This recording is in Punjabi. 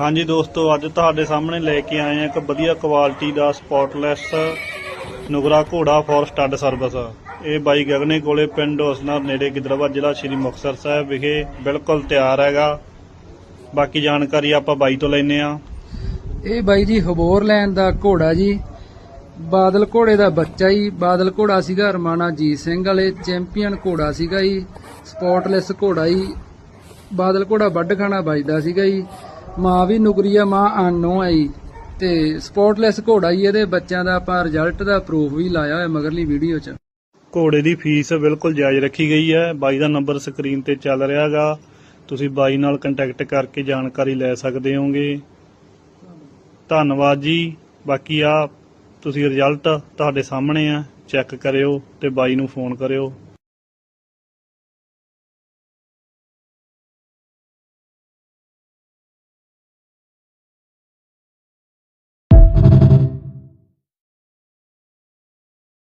हाँ जी दोस्तों, अज तुहाडे सामने लेके आए हैं एक वधिया क्वालिटी का स्पॉटलैस नुगरा घोड़ा फॉर स्टड सर्विस। ये बाई गगने कोले पिंड हुसनर नेड़े गिद्दड़बाहा जिला श्री मुक्तसर साहब विखे बिल्कुल तैयार हैगा। बाकी जानकारी आपां बाई तो लैने आ। ਇਹ ਬਾਈ ਜੀ ਹਬੋਰਲੈਂਡ ਦਾ ਘੋੜਾ ਜੀ, ਬਾਦਲ ਘੋੜੇ ਦਾ ਬੱਚਾ ਜੀ। ਬਾਦਲ ਘੋੜਾ ਸੀਗਾ ਰਮਾਣਾ ਜੀਤ ਸਿੰਘ ਵਾਲੇ ਚੈਂਪੀਅਨ ਘੋੜਾ ਸੀਗਾ ਜੀ, ਸਪੌਟਲੈਸ ਘੋੜਾ ਜੀ। ਬਾਦਲ ਘੋੜਾ ਵੱਢ ਖਾਣਾ ਵੱਜਦਾ ਸੀਗਾ ਜੀ। ਮਾਂ ਵੀ ਨੁਕਰੀਆ, ਮਾਂ ਆਨੋ ਹੈ ਜੀ। ਤੇ ਸਪੌਟਲੈਸ ਘੋੜਾ ਜੀ। ਇਹਦੇ ਬੱਚਿਆਂ ਦਾ ਆਪਾਂ ਰਿਜ਼ਲਟ ਦਾ ਪ੍ਰੂਫ ਵੀ ਲਾਇਆ ਹੋਇਆ ਮਗਰਲੀ ਵੀਡੀਓ 'ਚ। ਘੋੜੇ ਦੀ ਫੀਸ ਬਿल्कुल ਜਾਇਜ਼ ਰੱਖੀ ਗਈ ਹੈ। ਬਾਈ ਦਾ ਨੰਬਰ ਸਕਰੀਨ ਤੇ ਚੱਲ ਰਿਹਾ ਗਾ, ਤੁਸੀਂ ਬਾਈ ਨਾਲ ਕੰਟੈਕਟ ਕਰਕੇ ਜਾਣਕਾਰੀ ਲੈ ਸਕਦੇ ਹੋਗੇ। ਧੰਨਵਾਦ ਜੀ। ਬਾਕੀ ਆ ਤੁਸੀਂ ਰਿਜ਼ਲਟ ਤੁਹਾਡੇ ਸਾਹਮਣੇ ਆ, ਚੈੱਕ ਕਰਿਓ ਤੇ ਬਾਈ ਨੂੰ ਫੋਨ ਕਰਿਓ।